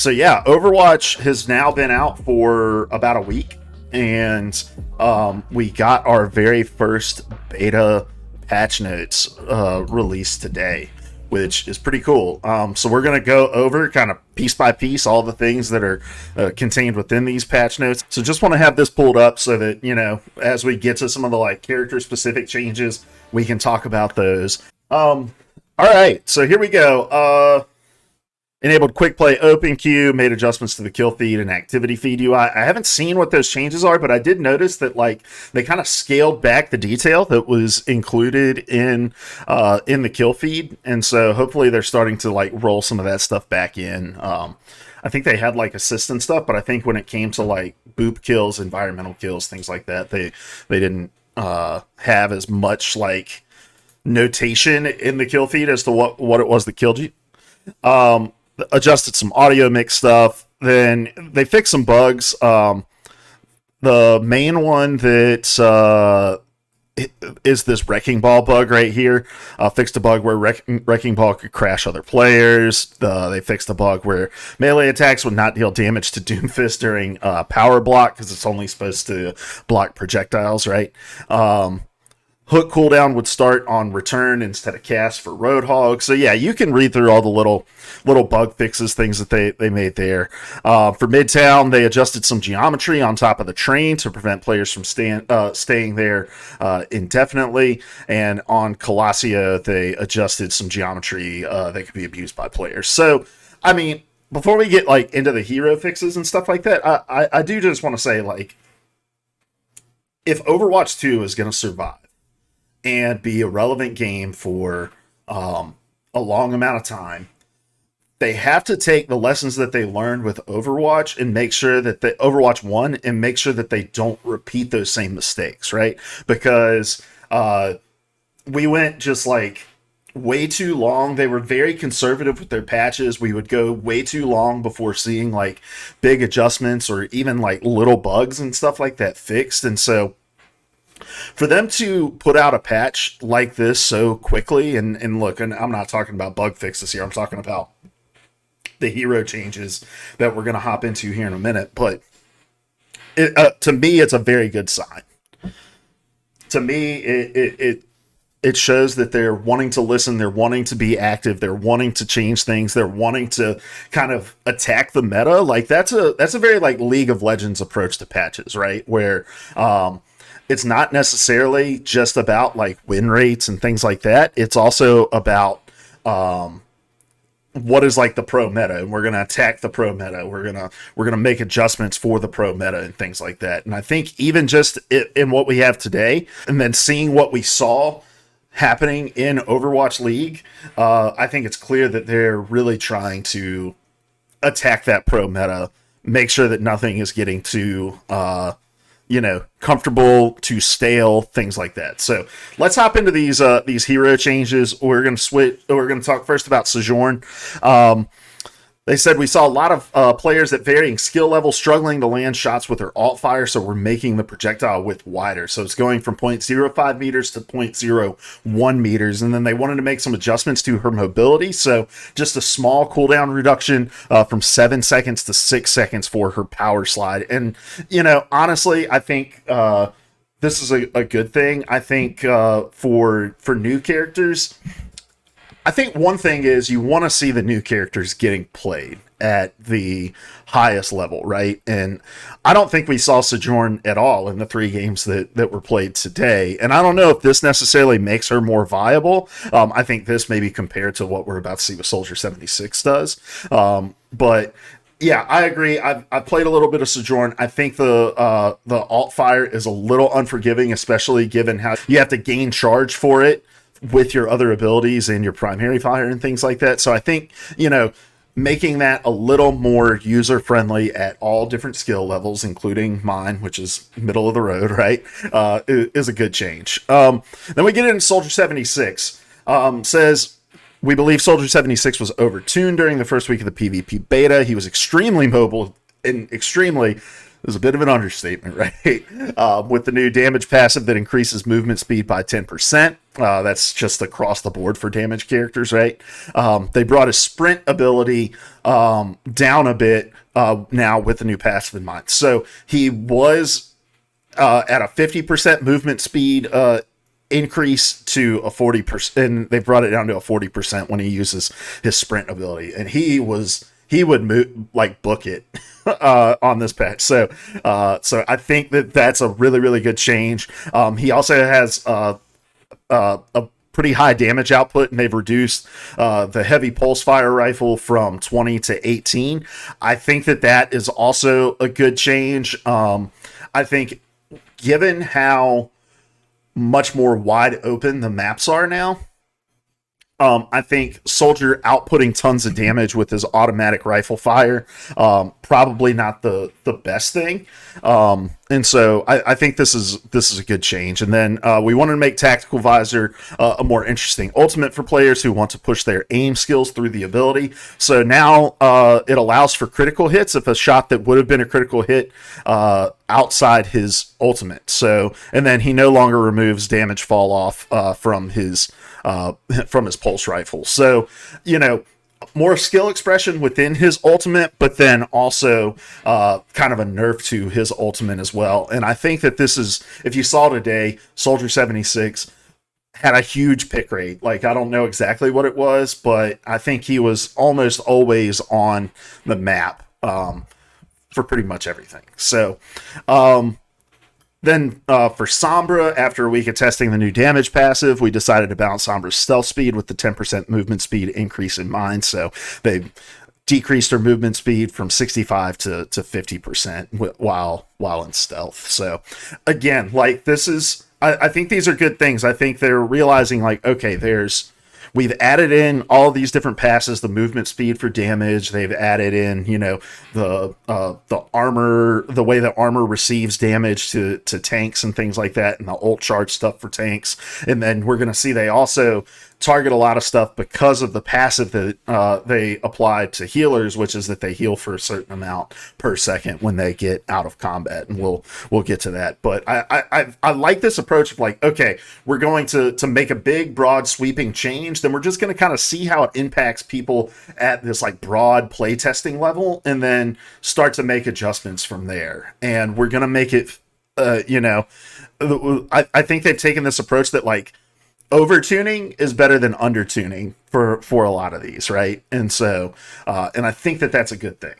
So yeah, Overwatch has now been out for about a week, and we got our very first beta patch notes released today, which is pretty cool. So we're going to go over kind of piece by piece all the things that are contained within these patch notes. So just want to have this pulled up so that, you know, as we get to some of the like character specific changes, we can talk about those. All right, so here we go. Enabled quick play open queue, made adjustments to the kill feed and activity feed UI. I haven't seen what those changes are, but I did notice that like they kind of scaled back the detail that was included in the kill feed, and so hopefully they're starting to like roll some of that stuff back in. I think they had like assistant stuff, but I think when it came to like boop kills, environmental kills, things like that, they didn't have as much like notation in the kill feed as to what it was that killed you. Adjusted some audio mix stuff. Then they fixed some bugs. The main one that is this wrecking ball bug right here. Fixed a bug where wrecking ball could crash other players. They fixed a bug where melee attacks would not deal damage to Doomfist during power block because it's only supposed to block projectiles, right? Hook cooldown would start on return instead of cast for Roadhog. So yeah, you can read through all the little bug fixes, things that they made there. For Midtown, they adjusted some geometry on top of the train to prevent players from staying there indefinitely. And on Colossia, they adjusted some geometry that could be abused by players. So, I mean, before we get like into the hero fixes and stuff like that, I do just want to say, like, if Overwatch 2 is going to survive and be a relevant game for a long amount of time, they have to take the lessons that they learned with Overwatch and make sure that they Overwatch 1 and make sure that they don't repeat those same mistakes, right? Because we went just like way too long. They were very conservative with their patches. We would go way too long before seeing like big adjustments or even like little bugs and stuff like that fixed. And so for them to put out a patch like this so quickly, and look, and I'm not talking about bug fixes here, I'm talking about the hero changes that we're going to hop into here in a minute, but to me, it's a very good sign. To me, it shows that they're wanting to listen, they're wanting to be active, they're wanting to change things, they're wanting to kind of attack the meta. Like that's a very like League of Legends approach to patches, right? Where it's not necessarily just about like win rates and things like that. It's also about what is like the pro meta, and we're going to attack the pro meta. We're going to make adjustments for the pro meta and things like that. And I think even just in what we have today, and then seeing what we saw happening in Overwatch League, I think it's clear that they're really trying to attack that pro meta, make sure that nothing is getting too comfortable, too stale, things like that. So let's hop into these hero changes. We're going to talk first about Sojourn. They said we saw a lot of players at varying skill levels struggling to land shots with their alt fire, so we're making the projectile width wider. So it's going from 0.05 meters to 0.01 meters, and then they wanted to make some adjustments to her mobility, so just a small cooldown reduction from 7 seconds to 6 seconds for her power slide. And, honestly, I think this is a good thing. I think for new characters, I think one thing is you want to see the new characters getting played at the highest level, right? And I don't think we saw Sojourn at all in the 3 games that were played today. And I don't know if this necessarily makes her more viable. I think this may be compared to what we're about to see with Soldier 76 does. But yeah, I agree. I've played a little bit of Sojourn. I think the alt fire is a little unforgiving, especially given how you have to gain charge for it with your other abilities and your primary fire and things like that. So I think, making that a little more user-friendly at all different skill levels, including mine, which is middle of the road, right, is a good change. Then we get into Soldier 76. Says, we believe Soldier 76 was overtuned during the first week of the PvP beta. He was extremely mobile and extremely is a bit of an understatement, right? With the new damage passive that increases movement speed by 10%. That's just across the board for damage characters, right? They brought his sprint ability down a bit now with the new passive in mind. So he was at a 50% movement speed increase to a 40%, and they brought it down to a 40% when he uses his sprint ability, and he would move like book it on this patch. So I think that that's a really really good change. He also has a pretty high damage output, and they've reduced the heavy pulse fire rifle from 20 to 18. I think that that is also a good change. I think given how much more wide open the maps are now, I think Soldier outputting tons of damage with his automatic rifle fire, probably not the best thing. And so I think this is a good change. And then we wanted to make Tactical Visor a more interesting ultimate for players who want to push their aim skills through the ability. So now it allows for critical hits if a shot that would have been a critical hit outside his ultimate. So, and then he no longer removes damage fall off from his pulse rifle. So, more skill expression within his ultimate, but then also kind of a nerf to his ultimate as well. And I think that this is, if you saw today, Soldier 76 had a huge pick rate. Like, I don't know exactly what it was, but I think he was almost always on the map for pretty much everything. So, then for Sombra, after a week of testing the new damage passive, we decided to balance Sombra's stealth speed with the 10% movement speed increase in mind. So they decreased her movement speed from 65 to 50% while in stealth. So again, like, this is, I think these are good things. I think they're realizing, like, okay, we've added in all these different passes, the movement speed for damage. They've added in, the armor, the way that armor receives damage to tanks and things like that, and the ult charge stuff for tanks. And then we're going to see they also target a lot of stuff because of the passive that they applied to healers, which is that they heal for a certain amount per second when they get out of combat, and we'll get to that. But I like this approach of, like, okay, we're going to make a big broad sweeping change, then we're just going to kind of see how it impacts people at this, like, broad playtesting level, and then start to make adjustments from there. And we're going to make it I think they've taken this approach that, like, over-tuning is better than under-tuning for a lot of these, right? And so, and I think that that's a good thing.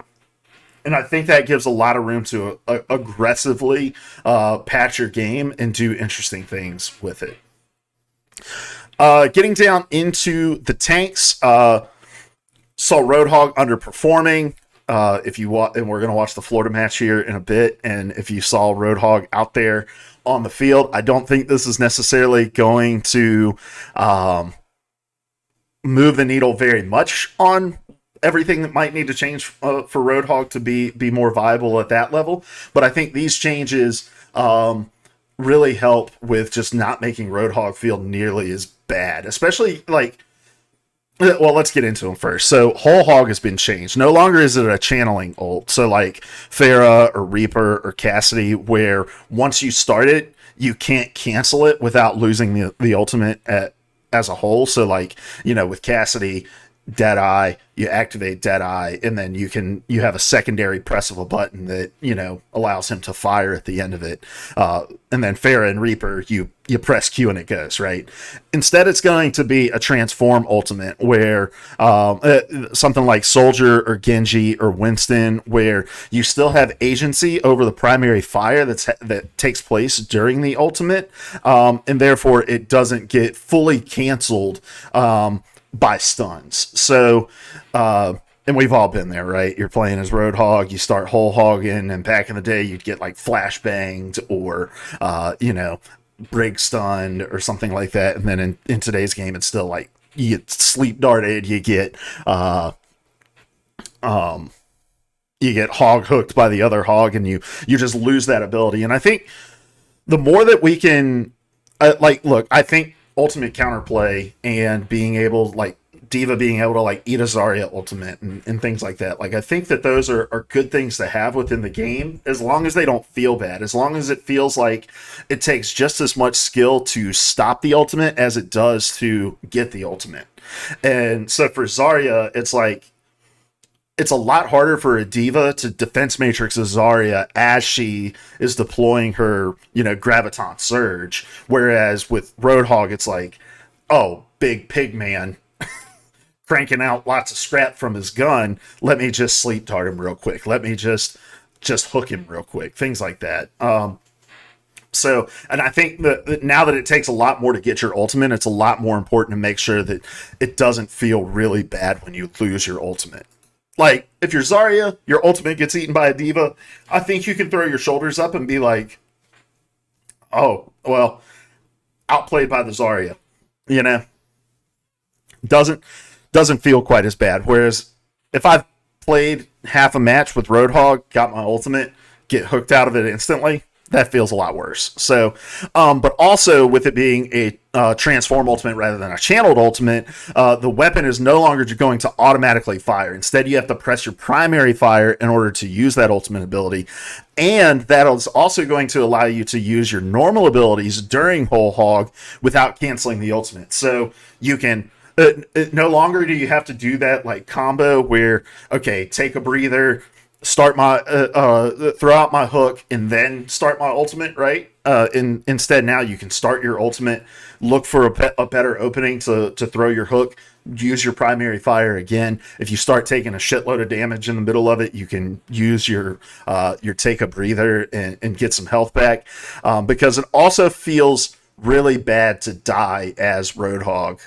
And I think that gives a lot of room to aggressively patch your game and do interesting things with it. Getting down into the tanks, saw Roadhog underperforming. If you and we're going to watch the Florida match here in a bit, and if you saw Roadhog out there on the field, I don't think this is necessarily going to move the needle very much on everything that might need to change for Roadhog to be more viable at that level. But I think these changes really help with just not making Roadhog feel nearly as bad, especially, like, well, let's get into them first. So Whole Hog has been changed. No longer is it a channeling ult. So like Pharah or Reaper or Cassidy, where once you start it, you can't cancel it without losing the ultimate as a whole. So, like, with Cassidy, Deadeye, you activate Deadeye, and then you have a secondary press of a button that allows him to fire at the end of it. And then Pharah and Reaper, you press Q and it goes, right. Instead, it's going to be a transform ultimate where something like Soldier or Genji or Winston, where you still have agency over the primary fire that takes place during the ultimate, and therefore it doesn't get fully canceled by stuns. So, and we've all been there, right? You're playing as Roadhog, you start whole hogging, and back in the day, you'd get like flash banged or, brig stunned or something like that. And then in today's game, it's still like you get sleep darted, you get hog hooked by the other hog, and you just lose that ability. And I think the more that we can, I think ultimate counterplay and being able, like, Diva being able to like eat a Zarya ultimate and things like that. Like I think that those are good things to have within the game, as long as they don't feel bad, as long as it feels like it takes just as much skill to stop the ultimate as it does to get the ultimate. And so for Zarya, it's like it's a lot harder for a diva to defense matrix a Zarya as she is deploying her, graviton surge. Whereas with Roadhog, it's like, oh, big pig man cranking out lots of scrap from his gun. Let me just sleep dart him real quick. Let me just hook him real quick. Things like that. So, and I think that now that it takes a lot more to get your ultimate, it's a lot more important to make sure that it doesn't feel really bad when you lose your ultimate. Like, if you're Zarya, your ultimate gets eaten by a diva, I think you can throw your shoulders up and be like, oh, well, outplayed by the Zarya. You know? Doesn't feel quite as bad. Whereas if I've played half a match with Roadhog, got my ultimate, get hooked out of it instantly, that feels a lot worse. So, but also with it being a transform ultimate rather than a channeled ultimate, the weapon is no longer going to automatically fire. Instead, you have to press your primary fire in order to use that ultimate ability. And that is also going to allow you to use your normal abilities during Whole Hog without canceling the ultimate. So you can... no longer do you have to do that like combo where, okay, take a breather, start my throw out my hook and then start my ultimate, right? Instead, now you can start your ultimate, look for a better opening to throw your hook, use your primary fire again. If you start taking a shitload of damage in the middle of it, you can use your take a breather and get some health back, because it also feels really bad to die as Roadhog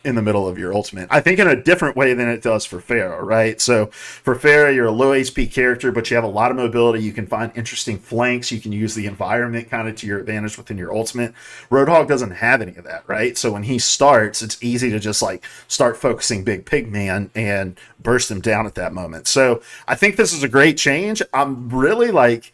in the middle of your ultimate. I think in a different way than it does for Pharah, right? So for Pharah, you're a low HP character, but you have a lot of mobility. You can find interesting flanks. You can use the environment kind of to your advantage within your ultimate. Roadhog doesn't have any of that, right? So when he starts, it's easy to just like start focusing Big Pig Man and burst him down at that moment. So I think this is a great change. I'm really like...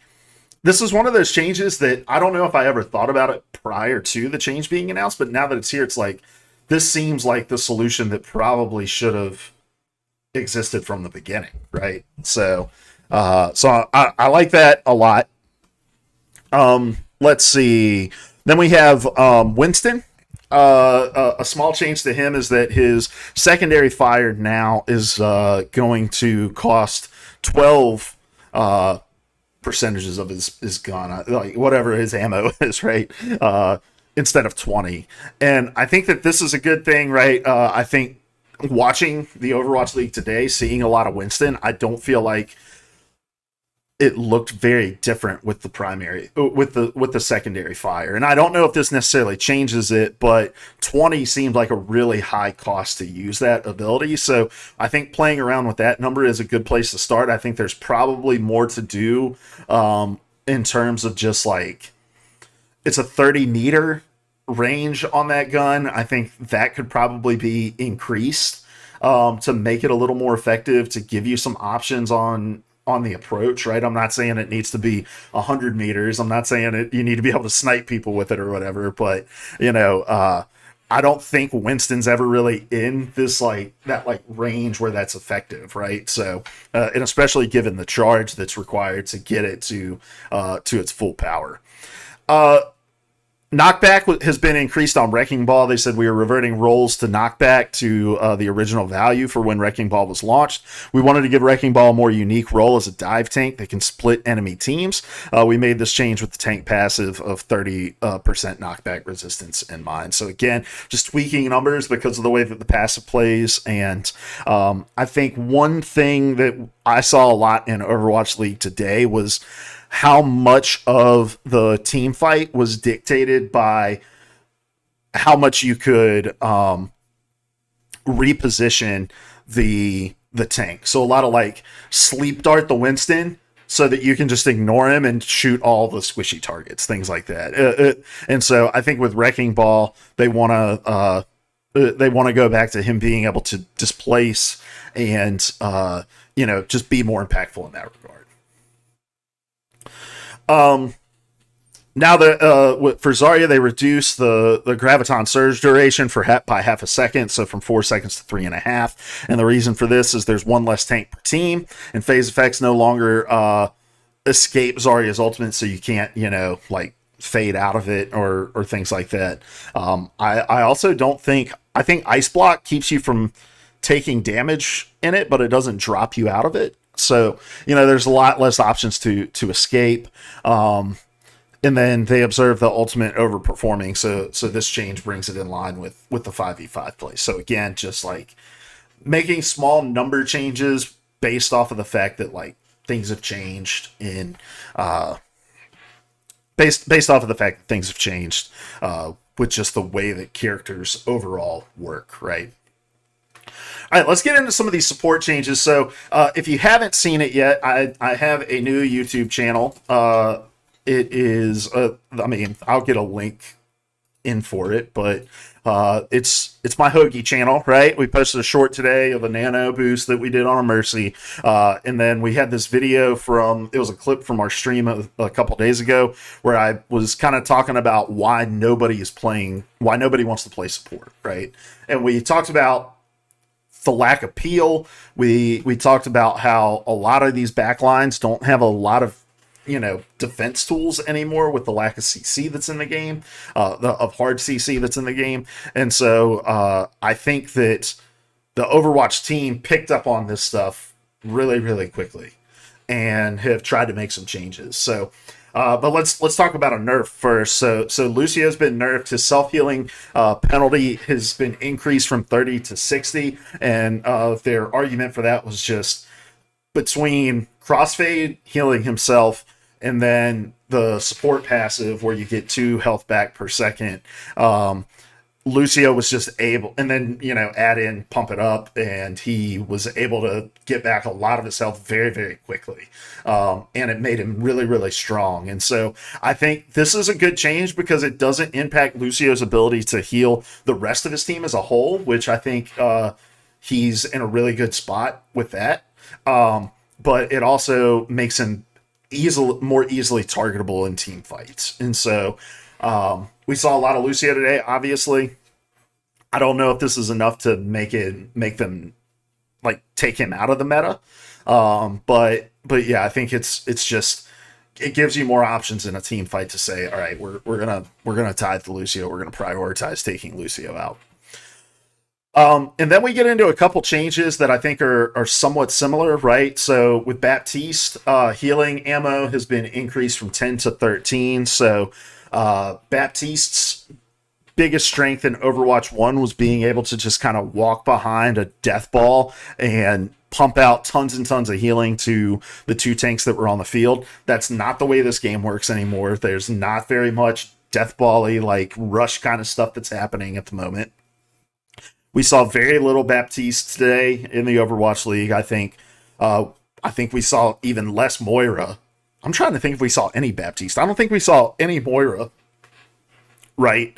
This is one of those changes that I don't know if I ever thought about it prior to the change being announced, but now that it's here, it's like, this seems like the solution that probably should have existed from the beginning, right? So I like that a lot. Let's see. Then we have Winston. A small change to him is that his secondary fire now is going to cost 12 percentages of his gun, like whatever his ammo is, right? Instead of 20. And I think that this is a good thing, right? I think watching the Overwatch League today, seeing a lot of Winston, I don't feel like it looked very different with the primary, with the secondary fire. And I don't know if this necessarily changes it, but 20 seemed like a really high cost to use that ability. So I think playing around with that number is a good place to start. I think there's probably more to do in terms of just like, it's a 30-meter range on that gun. I think that could probably be increased to make it a little more effective, to give you some options on the approach, right? I'm not saying it needs to be 100 meters. I'm not saying you need to be able to snipe people with it or whatever, but I don't think Winston's ever really in this that range where that's effective, right? So, and especially given the charge that's required to get it to its full power. Knockback has been increased on Wrecking Ball. They said we are reverting roles to knockback to the original value for when Wrecking Ball was launched. We wanted to give Wrecking Ball a more unique role as a dive tank that can split enemy teams. We made this change with the tank passive of 30% knockback resistance in mind. So again, just tweaking numbers because of the way that the passive plays. And I think one thing that I saw a lot in Overwatch League today was how much of the team fight was dictated by how much you could reposition the tank. So a lot of sleep dart the Winston so that you can just ignore him and shoot all the squishy targets, things like that. And so I think with Wrecking Ball, they want to go back to him being able to displace and just be more impactful in that regard. Now that for Zarya, they reduced the graviton surge duration by half a second, so from 4 seconds to 3.5. And the reason for this is there's one less tank per team, and phase effects no longer escape Zarya's ultimate, so you can't, like fade out of it or things like that. I also don't think I think Ice Block keeps you from taking damage in it, but it doesn't drop you out of it. So there's a lot less options to escape. And then they observe the ultimate overperforming, so this change brings it in line with the 5v5 play. So again, just like making small number changes based off of the fact that like things have changed in based off of the fact that things have changed with just the way that characters overall work, right? All right, let's get into some of these support changes. So if you haven't seen it yet, I have a new YouTube channel. It is, I'll get a link in for it, but it's my Hoagie channel, right? We posted a short today of a nano boost that we did on a Mercy, and then we had this video it was a clip from our stream a couple days ago where I was kind of talking about why nobody wants to play support, right? And we talked about the lack of peel. We talked about how a lot of these backlines don't have a lot of defense tools anymore with the lack of CC that's in the game, of hard CC that's in the game. And so I think that the Overwatch team picked up on this stuff really, really quickly and have tried to make some changes. So, but let's talk about a nerf first. So Lucio's been nerfed. His self-healing penalty has been increased from 30 to 60, and their argument for that was just between crossfade, healing himself, and then the support passive where you get 2 health back per second. Lucio was just able, and then, add in pump it up, and he was able to get back a lot of his health very, very quickly. And it made him really, really strong. And so I think this is a good change because it doesn't impact Lucio's ability to heal the rest of his team as a whole, which I think he's in a really good spot with that. But it also makes him more easily targetable in team fights. And so we saw a lot of Lucio today, obviously. I don't know if this is enough to make them like take him out of the meta. But yeah, I think it's just it gives you more options in a team fight to say, all right, we're gonna tithe to Lucio, we're gonna prioritize taking Lucio out. And then we get into a couple changes that I think are somewhat similar, right? So with Baptiste, healing ammo has been increased from 10 to 13. So Baptiste's biggest strength in Overwatch 1 was being able to just kind of walk behind a death ball and pump out tons and tons of healing to the 2 tanks that were on the field. That's not the way this game works anymore. There's not very much death ball-y, like rush kind of stuff that's happening at the moment. We saw very little Baptiste today in the Overwatch League. I think we saw even less Moira. I'm trying to think if we saw any Baptiste. I don't think we saw any Moira. Right?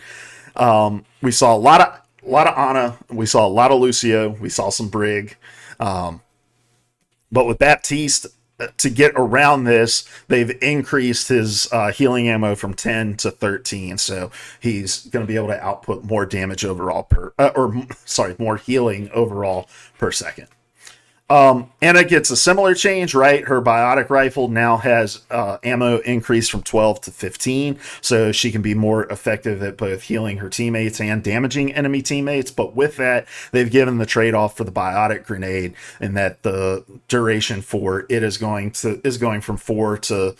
We saw a lot of Ana. We saw a lot of Lucio. We saw some Brig. But with Baptiste, to get around this, they've increased his healing ammo from 10 to 13, so he's going to be able to output more damage overall more healing overall per second. Anna gets a similar change, right? Her biotic rifle now has ammo increased from 12 to 15, so she can be more effective at both healing her teammates and damaging enemy teammates. But with that, they've given the trade-off for the biotic grenade, in that the duration for it is going from 4 to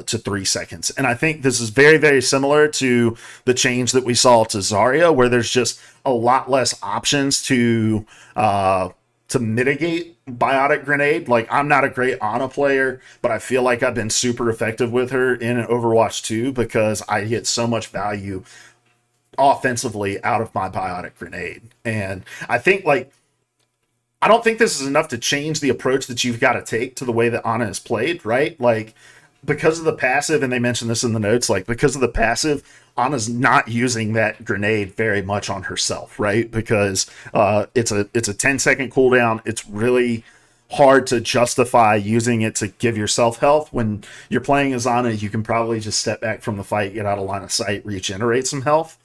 3 seconds. And I think this is very, very similar to the change that we saw to Zarya, where there's just a lot less options to mitigate biotic grenade. Like, I'm not a great Ana player, but I feel like I've been super effective with her in Overwatch 2 because I get so much value offensively out of my biotic grenade. And I think, like, I don't think this is enough to change the approach that you've got to take to the way that Ana is played, right? Like, because of the passive, and they mentioned this in the notes, like, because of the passive, Ana's not using that grenade very much on herself, right? Because it's a 10-second cooldown. It's really hard to justify using it to give yourself health. When you're playing as Ana, you can probably just step back from the fight, get out of line of sight, regenerate some health.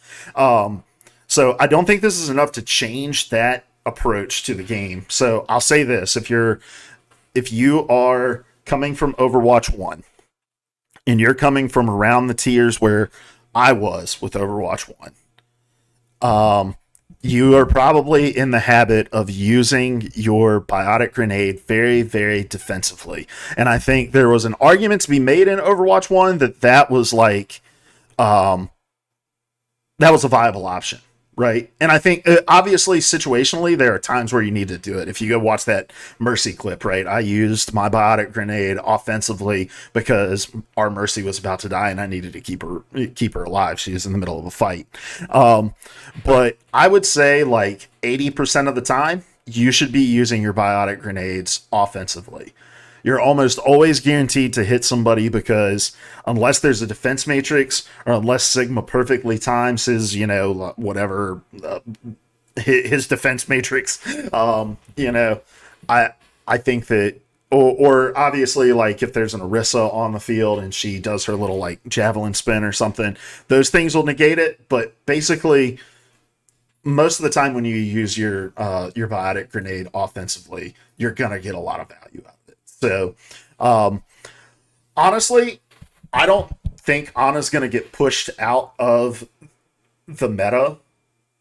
So I don't think this is enough to change that approach to the game. So I'll say this: if you are coming from Overwatch 1 and you're coming from around the tiers where I was with Overwatch 1, you are probably in the habit of using your biotic grenade very, very defensively. And I think there was an argument to be made in Overwatch 1 that that was a viable option, right? And I think obviously situationally there are times where you need to do it. If you go watch that Mercy clip, right? I used my biotic grenade offensively because our Mercy was about to die and I needed to keep her alive. She was in the middle of a fight. But I would say like 80% of the time you should be using your biotic grenades offensively. You're almost always guaranteed to hit somebody because unless there's a defense matrix or unless Sigma perfectly times his, whatever, his defense matrix, I I think that, or obviously like if there's an Orisa on the field and she does her little like javelin spin or something, those things will negate it. But basically, most of the time when you use your biotic grenade offensively, you're gonna get a lot of value out of it. So honestly, I don't think Ana's gonna get pushed out of the meta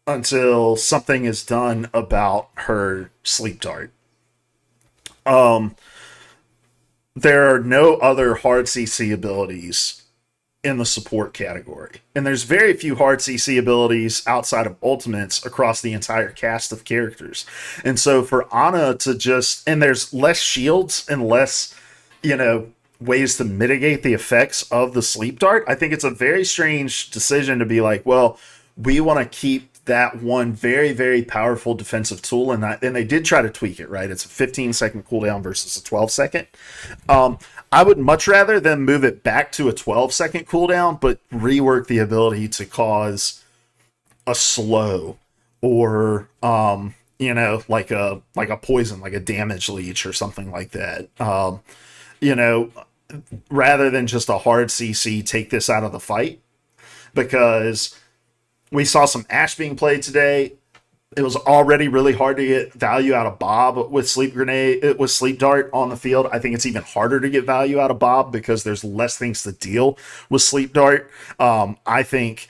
until something is done about her sleep dart. There are no other hard CC abilities in the support category. And there's very few hard CC abilities outside of ultimates across the entire cast of characters. And so for Ana to just, and there's less shields and less, ways to mitigate the effects of the sleep dart. I think it's a very strange decision to be like, well, we want to keep that one very, very powerful defensive tool, and they did try to tweak it, right? It's a 15-second cooldown versus a 12-second. I would much rather them move it back to a 12-second cooldown, but rework the ability to cause a slow or like a poison, like a damage leech or something like that. Rather than just a hard CC take this out of the fight, because we saw some Ashe being played today. It was already really hard to get value out of Bob with Sleep Dart on the field. I think it's even harder to get value out of Bob because there's less things to deal with Sleep Dart. I think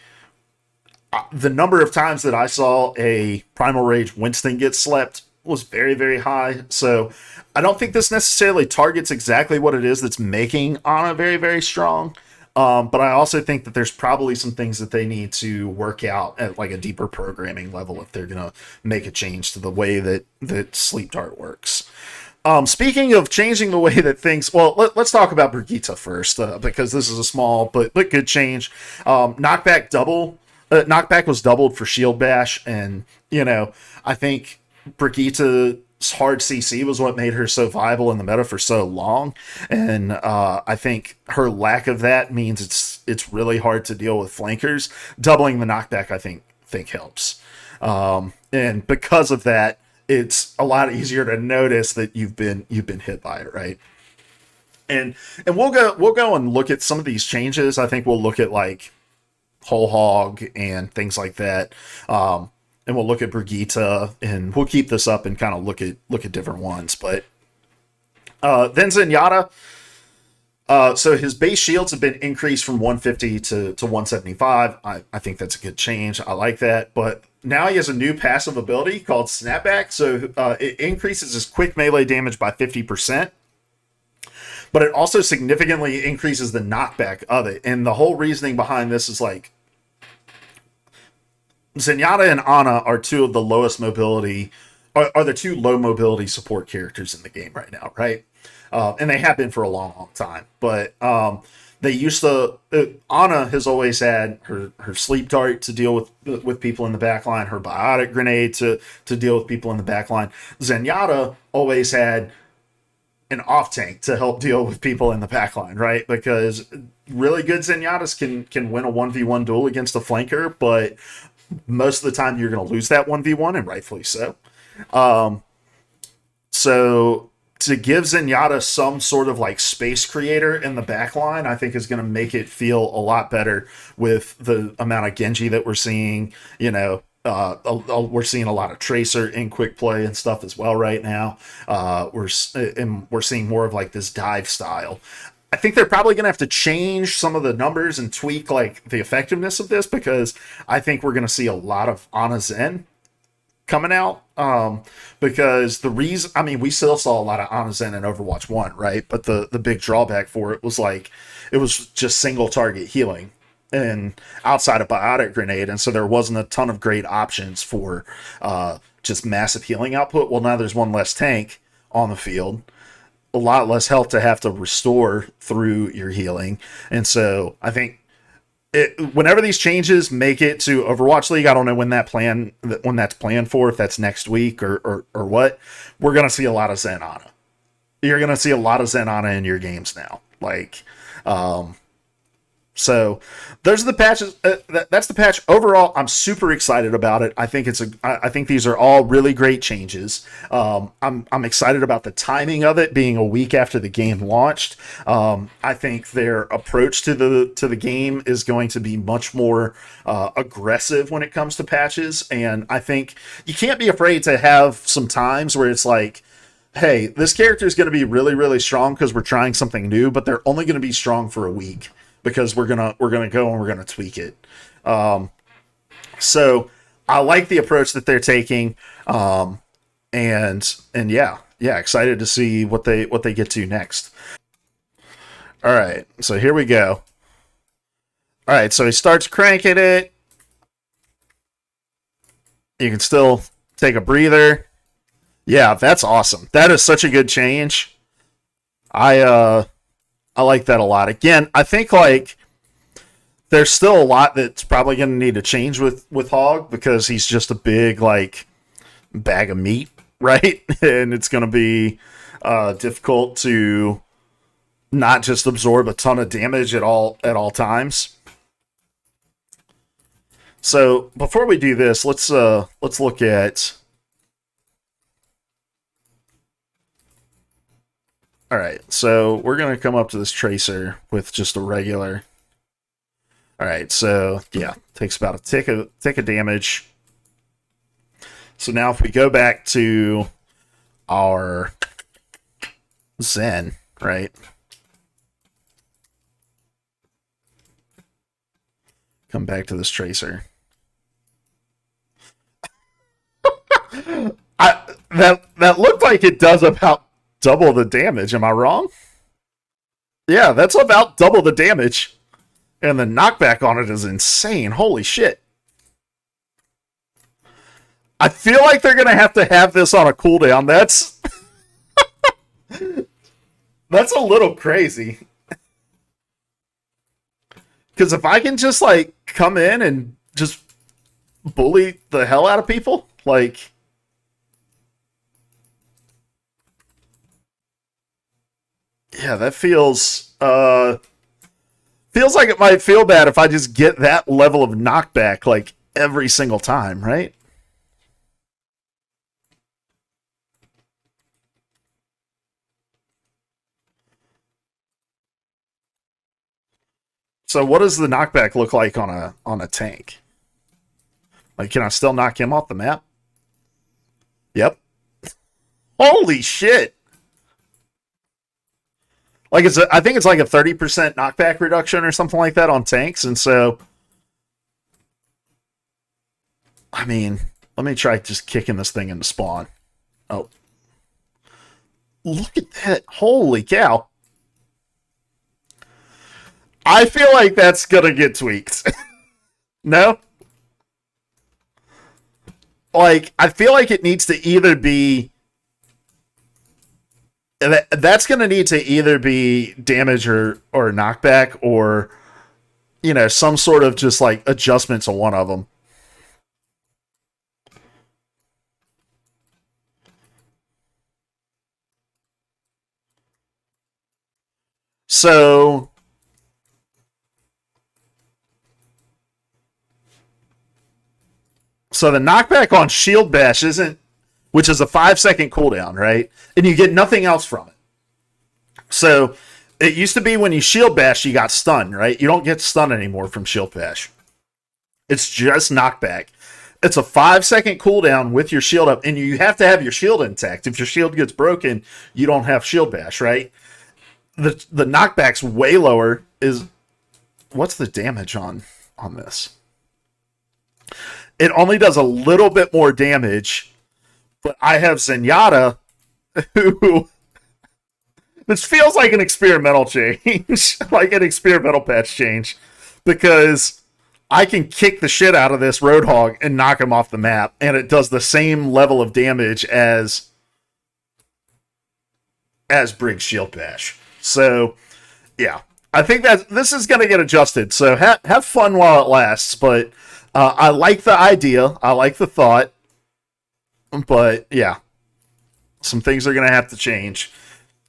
the number of times that I saw a Primal Rage Winston get slept was very, very high. So I don't think this necessarily targets exactly what it is that's making Ana very, very strong. But I also think that there's probably some things that they need to work out at like a deeper programming level if they're going to make a change to the way that Sleep Dart works. Speaking of changing the way that things, well, let's talk about Brigitte first, because this is a small but good change. Knockback was doubled for Shield Bash, and I think Brigitte's hard CC was what made her so viable in the meta for so long, and I think her lack of that means it's really hard to deal with flankers. Doubling the knockback, I think helps, and because of that, it's a lot easier to notice that you've been hit by it, right? And we'll go and look at some of these changes. I think we'll look at like Whole Hog and things like that. And we'll look at Brigitte, and we'll keep this up and kind of look at different ones. But then Zenyatta, so his base shields have been increased from 150 to 175. I think that's a good change. I like that. But now he has a new passive ability called Snapback. So it increases his quick melee damage by 50%. But it also significantly increases the knockback of it. And the whole reasoning behind this is like, Zenyatta and Ana are two of the lowest mobility, are the two low mobility support characters in the game right now, right? And they have been for a long, long time. But they used to, Ana has always had her sleep dart to deal with people in the backline, her biotic grenade to deal with people in the backline. Zenyatta always had an off tank to help deal with people in the backline, right? Because really good Zenyatas can win a 1v1 duel against a flanker, but most of the time you're going to lose that 1v1, and rightfully so. So to give Zenyatta some sort of like space creator in the back line, I think is going to make it feel a lot better with the amount of Genji that we're seeing. We're seeing a lot of Tracer in quick play and stuff as well right now. We're seeing more of like this dive style. I think they're probably going to have to change some of the numbers and tweak like the effectiveness of this, because I think we're going to see a lot of Ana Zen coming out. Because the reason, I mean, we still saw a lot of Ana Zen in Overwatch 1, right? But the big drawback for it was like, it was just single target healing and outside of Biotic Grenade. And so there wasn't a ton of great options for just massive healing output. Well, now there's one less tank on the field, a lot less health to have to restore through your healing. And so I think whenever these changes make it to Overwatch League, I don't know when that's planned for, if that's next week or what, we're gonna see a lot of Zen Ana. You're gonna see a lot of Zen Ana in your games now. Like, so those are the patches. That's the patch. Overall, I'm super excited about it. I think I think these are all really great changes. I'm excited about the timing of it being a week after the game launched. I think their approach to the game is going to be much more aggressive when it comes to patches, and I think you can't be afraid to have some times where it's like, hey, this character is going to be really, really strong because we're trying something new, but they're only going to be strong for a week, because we're gonna go and we're gonna tweak it. So I like the approach that they're taking, and yeah, excited to see what they get to next. All right, so here we go. All right, so he starts cranking it. You can still take a breather. Yeah, that's awesome. That is such a good change. I like that a lot. Again, I think like there's still a lot that's probably going to need to change with Hog, because he's just a big like bag of meat, right? And it's going to be difficult to not just absorb a ton of damage at all times. So before we do this, let's look at. All right, so we're going to come up to this Tracer with just a regular. All right, so yeah, takes about a tick of damage. So now if we go back to our Zen, right? Come back to this Tracer. That looked like it does about double the damage. Am I wrong? Yeah, that's about double the damage. And the knockback on it is insane. Holy shit. I feel like they're going to have this on a cooldown. That's that's a little crazy. Because if I can just like come in and just bully the hell out of people, like, yeah, that feels like it might feel bad if I just get that level of knockback like every single time, right? So what does the knockback look like on a tank? Like, can I still knock him off the map? Yep. Holy shit. Like I think it's like a 30% knockback reduction or something like that on tanks, and so I mean, let me try just kicking this thing into spawn. Oh. Look at that. Holy cow. I feel like that's gonna get tweaked. No? Like, I feel like it needs to either be that's going to need to either be damage or knockback, or, you know, some sort of just like adjustment to one of them. So the knockback on Shield Bash isn't which is a 5-second cooldown, right? And you get nothing else from it. So it used to be when you shield bash, you got stunned, right? You don't get stunned anymore from shield bash. It's just knockback. It's a 5-second cooldown with your shield up, and you have to have your shield intact. If your shield gets broken, you don't have shield bash, right? The knockback's way lower. What's the damage on this? It only does a little bit more damage, but I have Zenyatta, who this feels like an experimental change, like an experimental patch change, because I can kick the shit out of this Roadhog and knock him off the map, and it does the same level of damage as Briggs Shield Bash. So, yeah, I think that this is going to get adjusted. So have fun while it lasts. But I like the idea. I like the thought. But yeah, some things are going to have to change.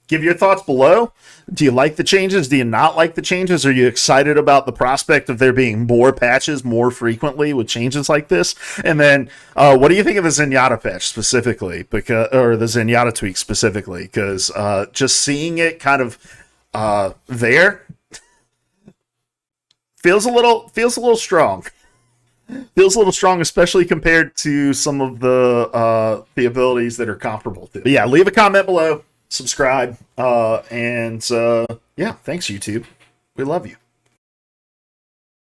Give your thoughts below. Do you like the changes? Do you not like the changes? Are you excited about the prospect of there being more patches more frequently with changes like this? And then, what do you think of the Zenyatta patch specifically, or the Zenyatta tweak specifically? Because just seeing it kind of there feels a little strong. Feels a little strong, especially compared to some of the abilities that are comparable to it. But yeah, leave a comment below. Subscribe, and yeah, thanks YouTube. We love you.